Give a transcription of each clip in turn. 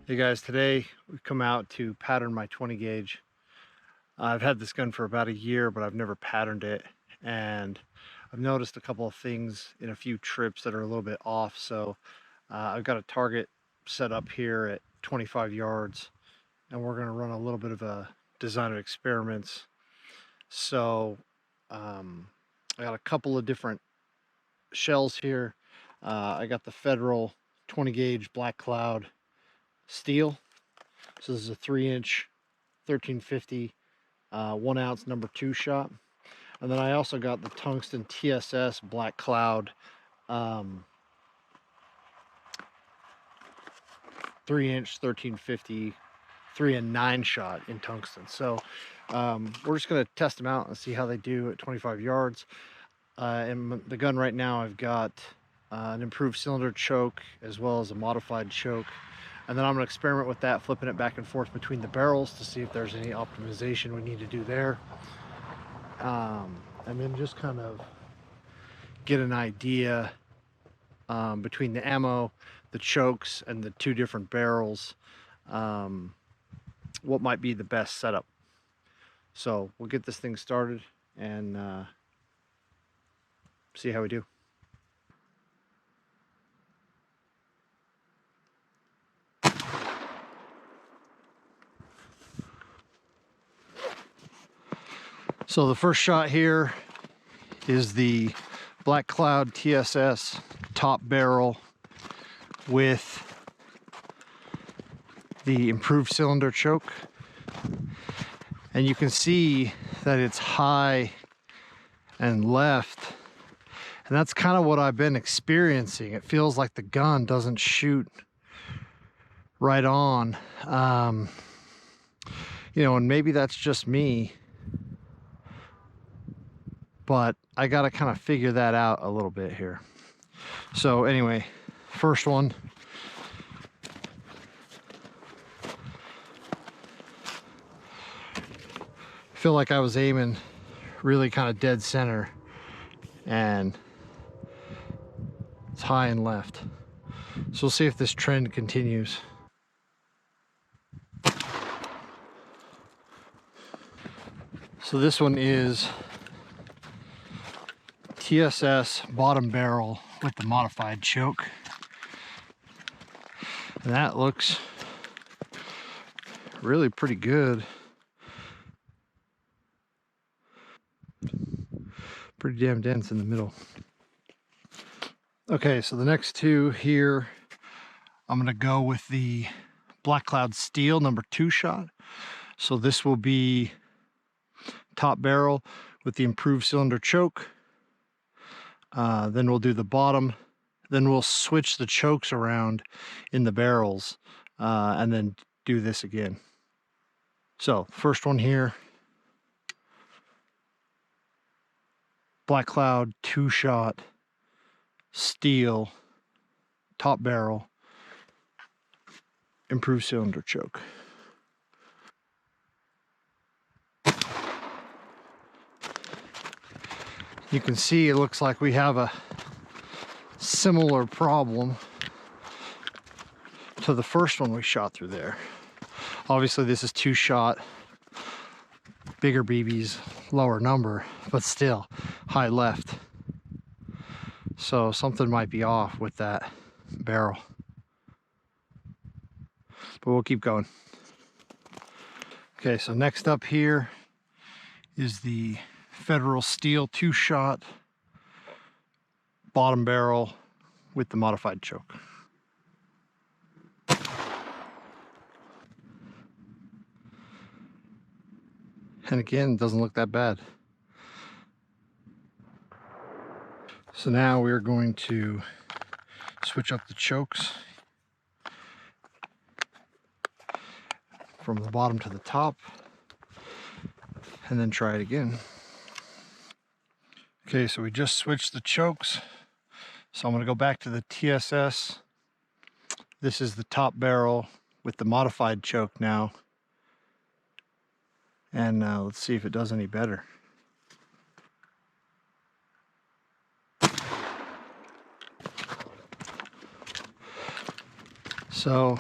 Hey guys, today we've come out to pattern my 20 gauge. I've had this gun for about a year, but I've never patterned it. And I've noticed a couple of things in a few trips that are a little bit off. So I've got a target set up here at 25 yards, and we're going to run a little bit of a design of experiments. So I got a couple of different shells here. I got the Federal 20 gauge Black Cloud steel. So this is a 3-inch 1350 1 ounce number 2 shot. And then I also got the tungsten TSS Black Cloud 3-inch 1350 3 and 9 shot in tungsten. So we're just going to test them out and see how they do at 25 yards. In the gun right now, I've got an improved cylinder choke as well as a modified choke. And then I'm going to experiment with that, flipping it back and forth between the barrels to see if there's any optimization we need to do there. And then just kind of get an idea between the ammo, the chokes, and the two different barrels, what might be the best setup. So we'll get this thing started and see how we do. So the first shot here is the Black Cloud TSS top barrel with the improved cylinder choke. And you can see that it's high and left. And that's kind of what I've been experiencing. It feels like the gun doesn't shoot right on. You know, and maybe that's just me, but I got to kind of figure that out a little bit here. So anyway, first one. Feel like I was aiming really kind of dead center, and it's high and left. So we'll see if this trend continues. So this one is TSS bottom barrel with the modified choke. And that looks really pretty good. Pretty damn dense in the middle. Okay, so the next two here, I'm gonna go with the Black Cloud Steel number 2 shot. So this will be top barrel with the improved cylinder choke. Then we'll do the bottom. Then we'll switch the chokes around in the barrels and then do this again. So first one here, Black Cloud 2 shot steel top barrel, improved cylinder choke. You can see it looks like we have a similar problem to the first one we shot through there. Obviously this is 2 shot, bigger BBs, lower number, but still high left. So something might be off with that barrel, but we'll keep going. Okay, so next up here is the Federal Steel 2 shot bottom barrel with the modified choke. And again, it doesn't look that bad. So now we're going to switch up the chokes from the bottom to the top and then try it again. Okay, so we just switched the chokes. So I'm going to go back to the TSS. This is the top barrel with the modified choke now. And let's see if it does any better. So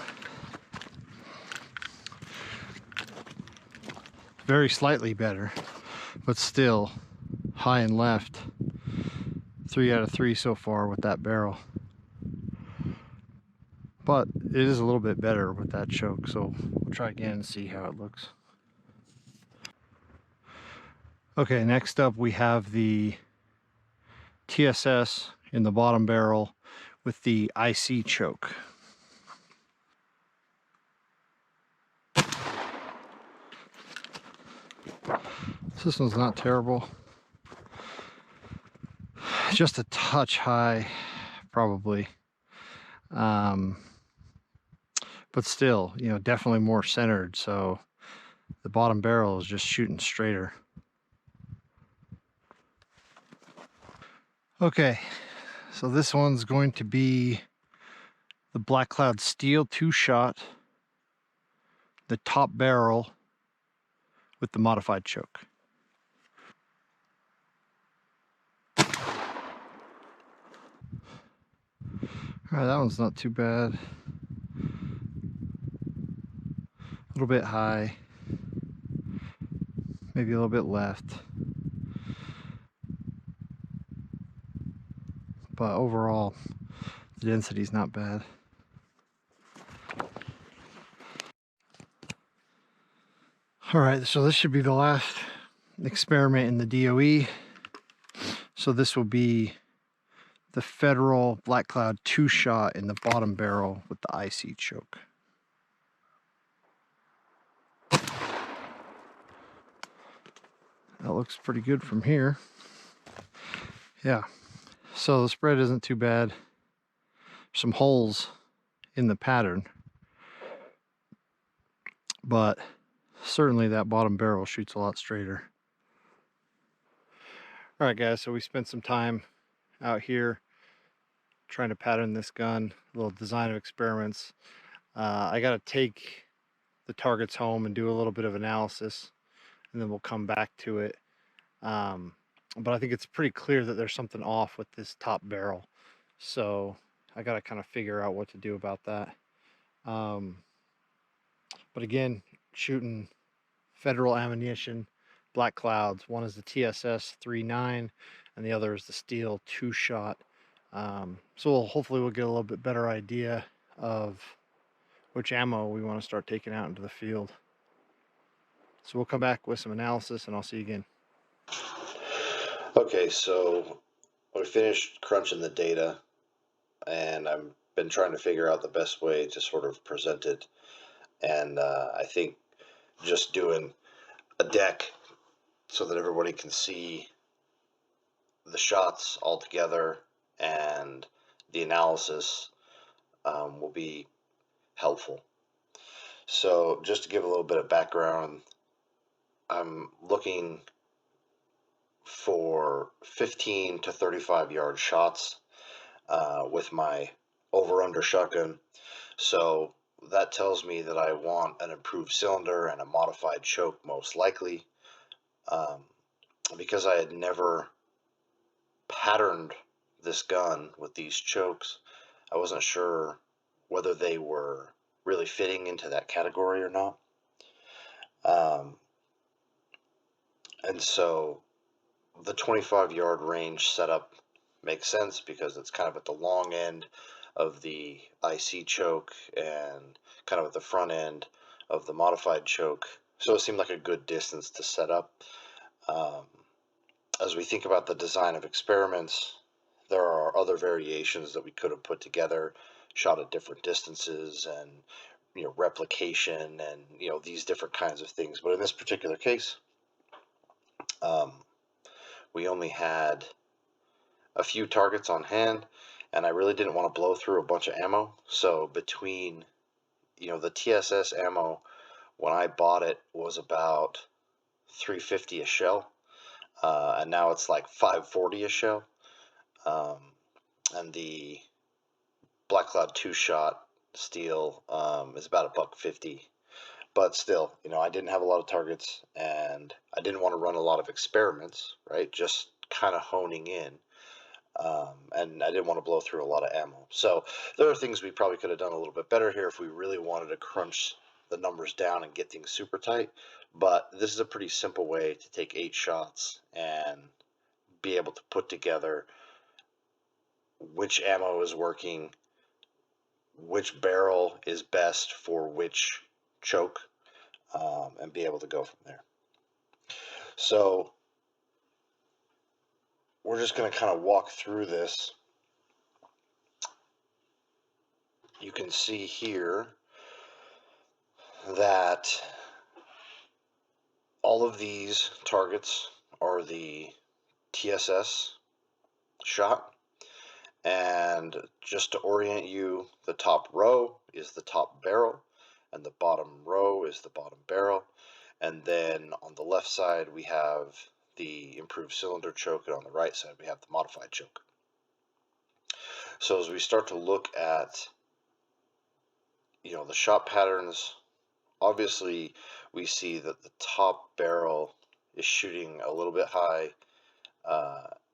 very slightly better, but still high and left. 3 out of 3 so far with that barrel. But it is a little bit better with that choke, so we'll try again and see how it looks. Okay, next up we have the TSS in the bottom barrel with the IC choke. This one's not terrible. Just a touch high, probably. But still, you know, definitely more centered, so the bottom barrel is just shooting straighter. Okay, so this one's going to be the Black Cloud Steel 2-shot, the top barrel with the modified choke. All right, that one's not too bad. A little bit high, maybe a little bit left. But overall, the density's not bad. All right, so this should be the last experiment in the DOE. So this will be the Federal Black Cloud 2-shot in the bottom barrel with the IC choke. That looks pretty good from here. Yeah, so the spread isn't too bad. Some holes in the pattern, but certainly that bottom barrel shoots a lot straighter. All right, guys, so we spent some time out here trying to pattern this gun, a little design of experiments. I got to take the targets home and do a little bit of analysis, and then we'll come back to it. But I think it's pretty clear that there's something off with this top barrel, so I got to kind of figure out what to do about that. But again, shooting Federal ammunition, Black Clouds. One is the TSS 3.9 and the other is the Steel 2-shot. So hopefully we'll get a little bit better idea of which ammo we want to start taking out into the field. So we'll come back with some analysis and I'll see you again. Okay, so we finished crunching the data, and I've been trying to figure out the best way to sort of present it. And I think just doing a deck so that everybody can see the shots all together and the analysis will be helpful. So just to give a little bit of background, I'm looking for 15 to 35 yard shots with my over-under shotgun. So that tells me that I want an improved cylinder and a modified choke most likely. Because I had never patterned this gun with these chokes, I wasn't sure whether they were really fitting into that category or not. And so the 25-yard range setup makes sense because it's kind of at the long end of the IC choke and kind of at the front end of the modified choke. So it seemed like a good distance to set up. As we think about the design of experiments, there are other variations that we could have put together, shot at different distances and, you know, replication and, you know, these different kinds of things. But in this particular case, we only had a few targets on hand, and I really didn't want to blow through a bunch of ammo. So between, you know, the TSS ammo, when I bought it, was about $350 a shell, and now it's like $540 a shell. And the Black Cloud 2-shot steel is about $150. But still, you know, I didn't have a lot of targets, and I didn't want to run a lot of experiments, right? Just kind of honing in. And I didn't want to blow through a lot of ammo. So there are things we probably could have done a little bit better here if we really wanted to crunch the numbers down and get things super tight. But this is a pretty simple way to take 8 shots and be able to put together which ammo is working, which barrel is best for which choke, and be able to go from there. So we're just going to kind of walk through this. You can see here that all of these targets are the TSS shot. And just to orient you, the top row is the top barrel, and the bottom row is the bottom barrel. And then on the left side, we have the improved cylinder choke, and on the right side, we have the modified choke. So as we start to look at, the shot patterns, obviously we see that the top barrel is shooting a little bit high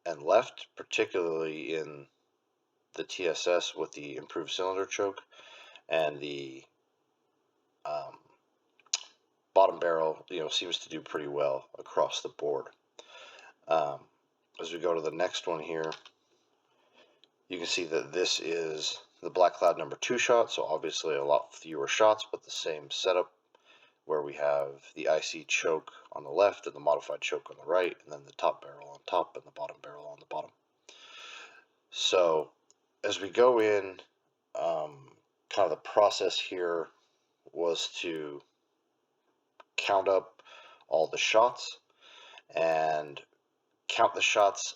and left, particularly in the TSS with the improved cylinder choke, and the um, bottom barrel, seems to do pretty well across the board. As we go to the next one here, you can see that this is the Black Cloud number 2 shot, so obviously a lot fewer shots, but the same setup, where we have the IC choke on the left and the modified choke on the right, and then the top barrel on top and the bottom barrel on the bottom. So as we go in, kind of the process here was to count up all the shots and count the shots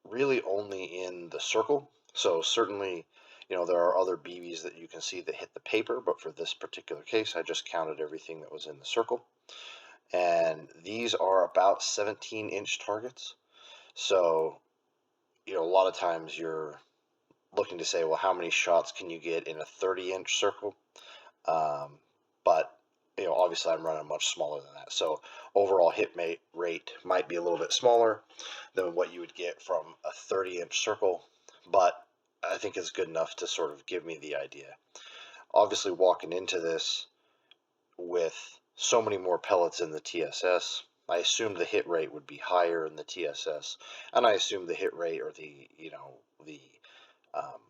really only in the circle. So certainly, there are other BBs that you can see that hit the paper, but for this particular case, I just counted everything that was in the circle. And these are about 17-inch targets. So, a lot of times you're looking to say, well, how many shots can you get in a 30-inch circle? But obviously I'm running much smaller than that. So overall hit rate might be a little bit smaller than what you would get from a 30-inch circle, but I think it's good enough to sort of give me the idea. Obviously, walking into this with so many more pellets in the TSS, I assumed the hit rate would be higher in the TSS, and I assumed the hit rate, or the um,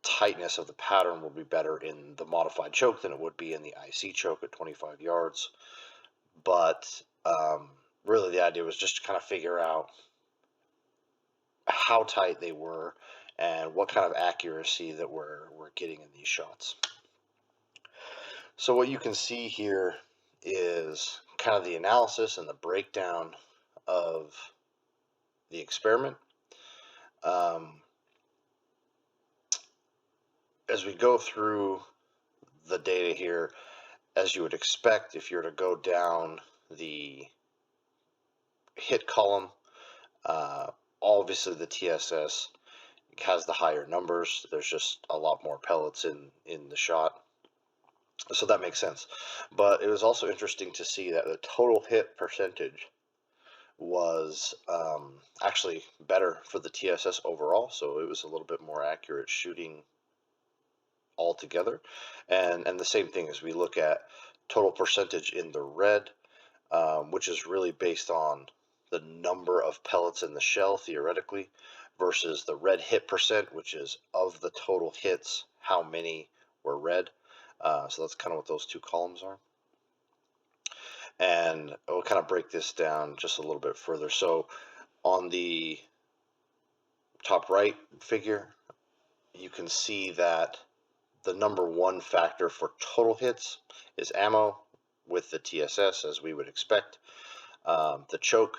tightness of the pattern will be better in the modified choke than it would be in the IC choke at 25 yards. But really the idea was just to kind of figure out how tight they were and what kind of accuracy that we're getting in these shots. So what you can see here is kind of the analysis and the breakdown of the experiment. As we go through the data here, as you would expect, if you're to go down the hit column, obviously the TSS has the higher numbers. There's just a lot more pellets in the shot, so that makes sense. But it was also interesting to see that the total hit percentage was actually better for the TSS overall, so it was a little bit more accurate shooting altogether. And the same thing as we look at total percentage in the red, which is really based on the number of pellets in the shell theoretically, versus the red hit percent, which is of the total hits, how many were red. So that's kind of what those two columns are. And we'll kind of break this down just a little bit further. So on the top right figure, you can see that the number one factor for total hits is ammo with the TSS, as we would expect. The choke,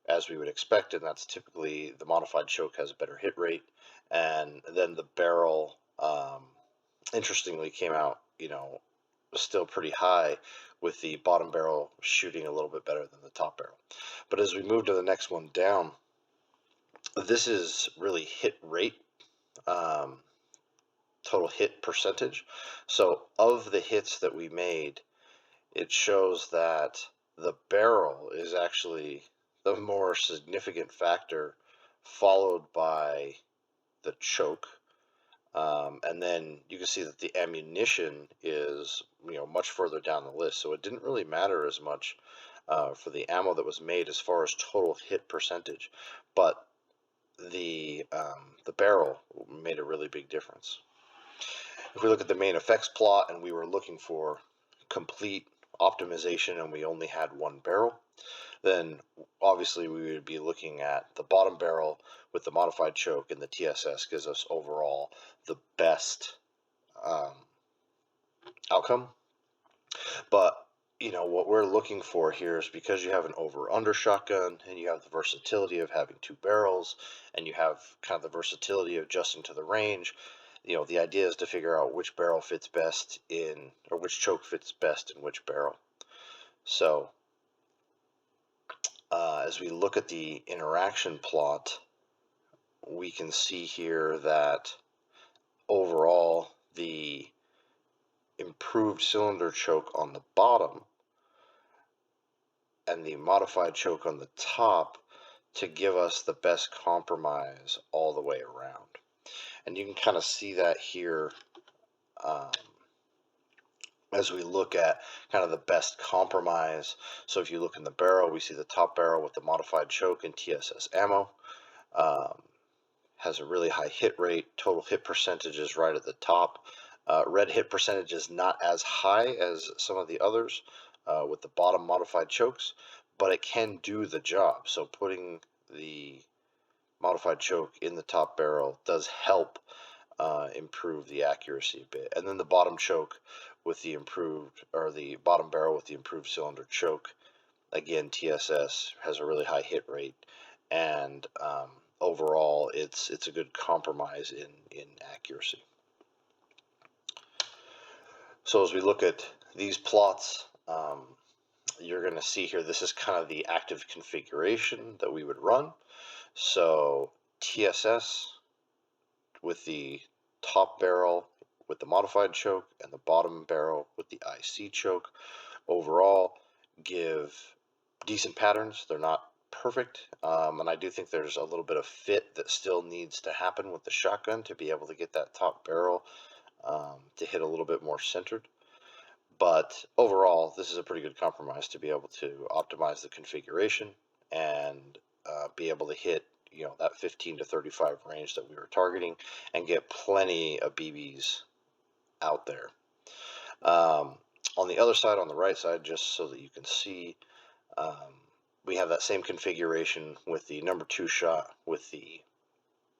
as we would expect, and that's typically the modified choke has a better hit rate. And then the barrel, interestingly, came out, still pretty high, with the bottom barrel shooting a little bit better than the top barrel. But as we move to the next one down, this is really hit rate, total hit percentage. So of the hits that we made, it shows that the barrel is actually the more significant factor, followed by the choke. And then you can see that the ammunition is, much further down the list. So it didn't really matter as much for the ammo that was made as far as total hit percentage, but the barrel made a really big difference. If we look at the main effects plot and we were looking for complete optimization and we only had one barrel, then obviously we would be looking at the bottom barrel with the modified choke, and the TSS gives us overall the best um, outcome. But what we're looking for here is, because you have an over under shotgun and you have the versatility of having two barrels and you have kind of the versatility of adjusting to the range. The idea is to figure out which barrel fits best in, or which choke fits best in which barrel. So as we look at the interaction plot, we can see here that overall the improved cylinder choke on the bottom and the modified choke on the top to give us the best compromise all the way around. And you can kind of see that here um, as we look at kind of the best compromise. So if you look in the barrel, we see the top barrel with the modified choke and TSS ammo. Um, has a really high hit rate. Total hit percentage is right at the top. Red hit percentage is not as high as some of the others with the bottom modified chokes, but it can do the job. So putting the modified choke in the top barrel does help improve the accuracy a bit. And then the bottom choke with the improved, or the bottom barrel with the improved cylinder choke, again, TSS has a really high hit rate, and overall, it's a good compromise in accuracy. So as we look at these plots, you're going to see here, this is kind of the active configuration that we would run. So TSS with the top barrel with the modified choke and the bottom barrel with the IC choke overall give decent patterns. They're not perfect, and I do think there's a little bit of fit that still needs to happen with the shotgun to be able to get that top barrel to hit a little bit more centered. But overall, this is a pretty good compromise to be able to optimize the configuration and be able to hit that 15 to 35 range that we were targeting and get plenty of BBs out there. On the other side, on the right side, just so that you can see, we have that same configuration with the number 2 shot with the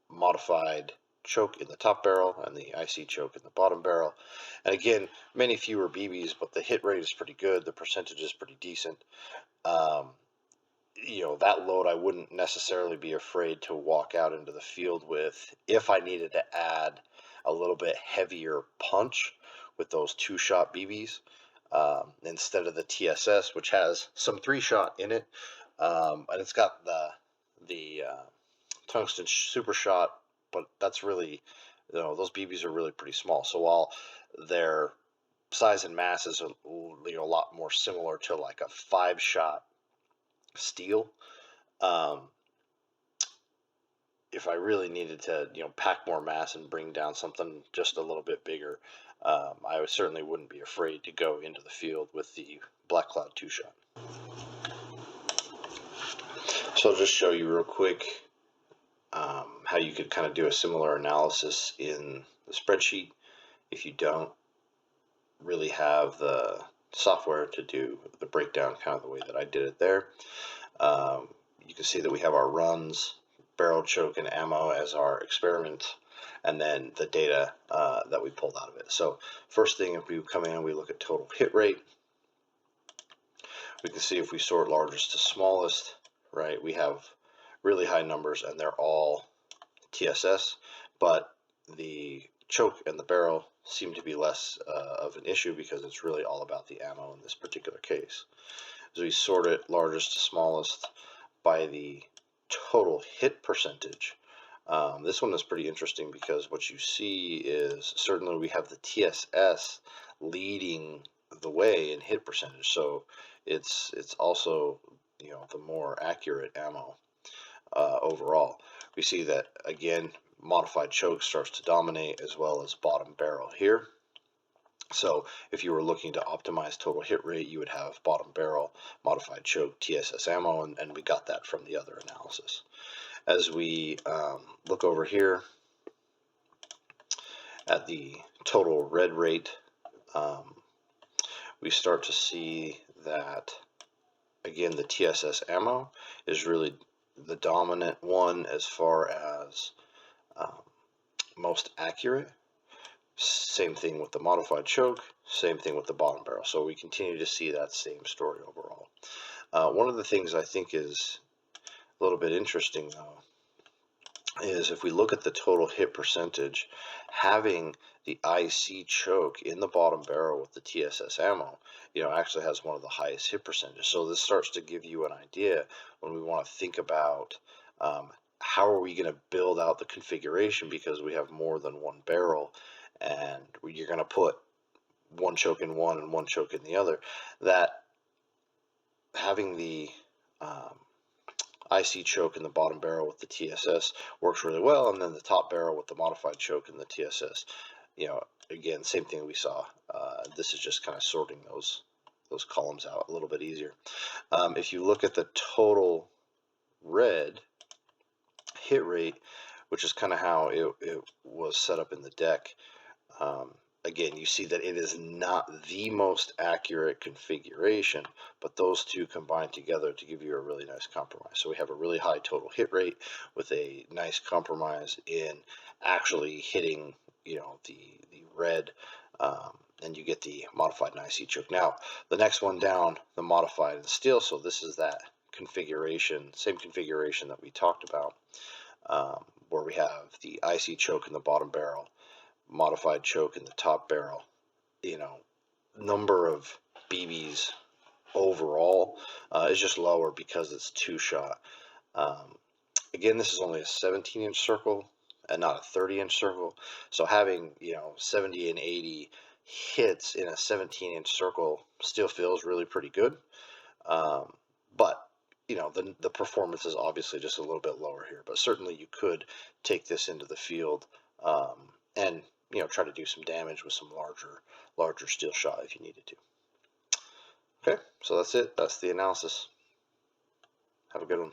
modified choke in the top barrel and the IC choke in the bottom barrel. And again, many fewer BBs, but the hit rate is pretty good. The percentage is pretty decent. Um, that load I wouldn't necessarily be afraid to walk out into the field with if I needed to add a little bit heavier punch with those 2-shot BBs instead of the TSS, which has some 3-shot in it, and it's got the tungsten super shot, but that's really, those BBs are really pretty small. So while their size and mass is a lot more similar to like a 5-shot steel, if I really needed to, pack more mass and bring down something just a little bit bigger, I certainly wouldn't be afraid to go into the field with the Black Cloud 2-shot. So I'll just show you real quick how you could kind of do a similar analysis in the spreadsheet if you don't really have the software to do the breakdown kind of the way that I did it there. You can see that we have our runs, barrel choke, and ammo as our experiment, and then the data that we pulled out of it. So first thing, if we come in and we look at total hit rate, we can see if we sort largest to smallest, right, we have really high numbers and they're all TSS, but the choke and the barrel seem to be less of an issue because it's really all about the ammo in this particular case. As we sort it largest to smallest by the total hit percentage, this one is pretty interesting because what you see is certainly we have the TSS leading the way in hit percentage, so it's also the more accurate ammo overall. We see that again, modified choke starts to dominate, as well as bottom barrel here. So if you were looking to optimize total hit rate, you would have bottom barrel, modified choke, TSS ammo, and we got that from the other analysis. As we look over here at the total red rate, um, we start to see that, again, the TSS ammo is really the dominant one as far as um, most accurate. Same thing with the modified choke, same thing with the bottom barrel. So we continue to see that same story overall. One of the things I think is a little bit interesting, though, is if we look at the total hit percentage, having the IC choke in the bottom barrel with the TSS ammo, actually has one of the highest hit percentages. So this starts to give you an idea when we want to think about how are we going to build out the configuration, because we have more than one barrel, and you're going to put one choke in one and one choke in the other, that having the IC choke in the bottom barrel with the TSS works really well, and then the top barrel with the modified choke in the TSS, again, same thing we saw. This is just kind of sorting those columns out a little bit easier. If you look at the total red hit rate, which is kind of how it was set up in the deck, um, again, you see that it is not the most accurate configuration, but those two combine together to give you a really nice compromise. So we have a really high total hit rate with a nice compromise in actually hitting, the red, and you get the modified and IC choke. Now, the next one down, the modified and steel. So this is that configuration, same configuration that we talked about, where we have the IC choke in the bottom barrel, modified choke in the top barrel. Number of BBs overall is just lower because it's two shot. Again, this is only a 17-inch circle and not a 30-inch circle. So having 70 and 80 hits in a 17-inch circle still feels really pretty good. But the performance is obviously just a little bit lower here. But certainly you could take this into the field, and try to do some damage with some larger steel shot if you needed to. Okay, so that's it. That's the analysis. Have a good one.